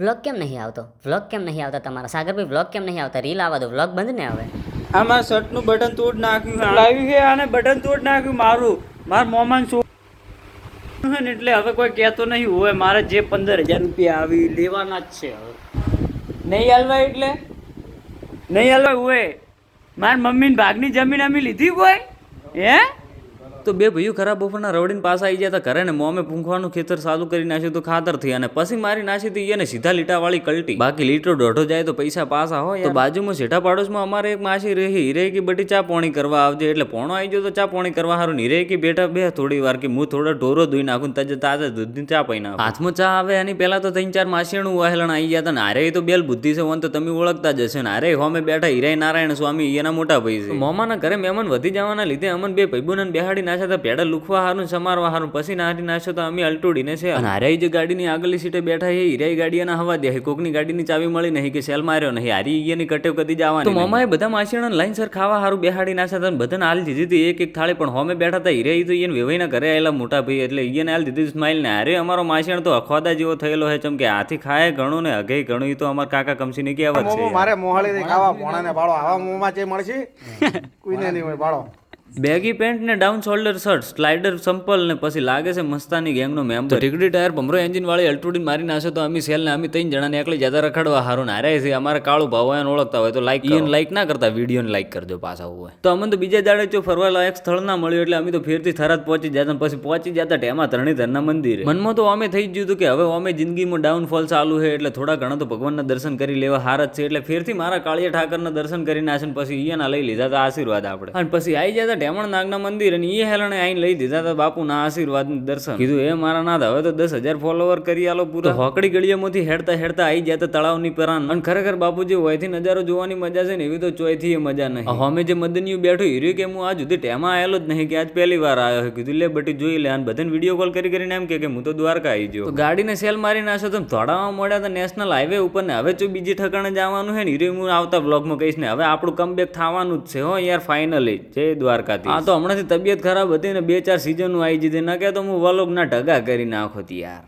Vlog કેમ નહીં આવતો? વ્લોગ કેમ નહીં આવતા તમારા? સાગરભાઈ વ્લોગ કેમ નહીં આવતા? રીલ આવવા દો, વ્લોગ બંધ ને હવે. આમાં શર્ટનું બટન તોડ નાખ્યું, લાવ્યું છે આને બટન તોડ નાખ્યું મારા મોમાન શું ને એટલે હવે કોઈ કહેતો નહીં હોય. મારે જે 15,000 રૂપિયા આવી લેવાના જ છે. હવે નહીં હાલવા એટલે નહીં હાલવા હોય. મારા મમ્મીને ભાગની જમીન અમે લીધી કોઈ હે તો બે ભાઈઓ ખરાબ બપોરના રવડીને પાસ આવી ગયા હતા ઘરે ને મોમે પૂંખવાનું ખેતર ચાલુ કરી નાખ્યું તો ખાતર થઈ અને પછી મારી નાખી હતી એને સીધા લીટાવાળી કલટી. બાકી લીટરો દોઢો જાય તો પૈસા પાસા હોય. તો બાજુમાં શેઠા પાડોશમાં અમારે એક માસી રહી હીરે કે બટી ચા પોણી કરવા આવજે એટલે પોણો આવી ગયો તો ચા પોણી કરવા સારું હીરે કે બેઠા બે થોડી વાર કે હું થોડા ઢોરો ધોઈ નાખું તાજે તાજા દૂધની ચા પી નાખું. હાથમાં ચા આવે એની પહેલા તો 3-4 માસીનું વહેલણ આવી ગયા હતા ને હારે તો બેલ બુદ્ધિ છે તો તમે ઓળખતા જ હશે ને હારે હોમે બેઠા હીરાય નારાયણ સ્વામી એના મોટા ભાઈ છે. મોમાના ઘરે મહેમાન વધી જવાના લીધે અમને બે ભાઈબંધોને બેહાડી નાખ્યા હતા પેડા લુખવા હારું સમારવા હારું પછી નારી નાખ્યો તો અમે અલટોડીને છે અને હારાઈ જે ગાડીની આગળની સીટે બેઠા છે હીરાઈ ગાડીના હવા દે કોકની ગાડીની ચાવી મળી નહીં કે સેલ માર્યો નહીં હારી ઈયાની કટેવ કદી જવાની. તો મમાએ બધા માસીણા લાઈન સર ખાવા હારું બેહાડી નાખ્યા હતા બધાને હાલ દીધી હતી એક થાળી પણ હોમે બેઠા હતા હીરાઈ તો એને વેવાઈના ઘરે આવેલા મોટા ભાઈ એટલે ઈયાને હાલ દીધી સ્માઈલ ને હારે અમારો માસીણ તો અખવાદા જેવો થયેલો છે ચમ કે હાથી ખાય ઘણું ને હગે ઘણું તો અમારા કાકા કમસીને કહેવત છે. મારે મોહાળી ખાવા પોણાને બાળો આવા મોમાં જે મળશે કોઈને નહીં હોય બાળો. બેગી પેન્ટ ને ડાઉન શોલ્ડર શર્ટ સ્લાઇડર સંપલ ને પછી લાગે છે મસ્તાની ગેંગનો મેમ્બર. ટીકડી ટાયર ભમરો એન્જિન વાળી અલ્ટોડી મારી નાખો તો અમે સેલ ને અમે 3 જણાને એકલી જતા રખડવા હારું હારે છે. અમારે કાળું ભાવ એને ઓળખતા હોય તો લાઈક ના કરતા વિડીયોને લાઈક કરજો પાછા હોય તો અમને તો બીજા દાડે જો ફરવા લાયક સ્થળ ના મળ્યું એટલે અમે તો ફેરથી થરાદ પહોંચી જતા પછી પહોંચી જતા ટેમાં ધરણીધરના મંદિરે. મનમાં તો અમે થઈ જ ગયું હતું કે હવે અમે જિંદગીમાં ડાઉનફોલ ચાલુ છે એટલે થોડા ઘણા તો ભગવાનના દર્શન કરી લેવા હાર જ છે એટલે ફેરથી મારા કાળિયા ઠાકરના દર્શન કરી નાખે પછી ઈયાના લઈ લીધા હતા આશીર્વાદ આપણે અને પછી આવી જતા ઢેમણ નાગના મંદિર અને એ હેલણે આઈને લઈ દીધા હતા બાપુના આશીર્વાદ દર્શન. કીધું એ મારા નાથ હવે તો 10,000 ફોલોવર કરી આલો પૂરા. હોકડી ગળીઓમાંથી હેડતા હેડતા આવી જતા તળાવની પરાન અને ખરેખર બાપુ જે હોયથી નજારો જોવાની મજા છે ને એવી તો ચોયથી એ મજા નહીં. અમે જે મદનિયું બેઠું હીર્યું કે હું આ સુધી ટેમાં આવેલો જ નહીં કે આજ પહેલી વાર આવ્યો કીધું લે બટી જોઈ લે અને બધાને વિડીયો કોલ કરીને એમ કે હું તો દ્વારકા આવી ગયો. ગાડીને સેલ મારી નાખો તો થોડામાં મળ્યા હતા નેશનલ હાઈવે ઉપર ને હવે જો બીજી ઠકાણે જવાનું છે ને હીરે હું આવતા બ્લોગમાં કહીશ ને હવે આપણું કમબેક થવાનું જ છે હો યાર ફાઇનલી જય દ્વારકાથી. આ તો હમણાંથી તબિયત ખરાબ હતી ને 2-4 સિઝનો આવી જતી ના કે તો હું વલોગ ના ઢગા કરી નાખો યાર.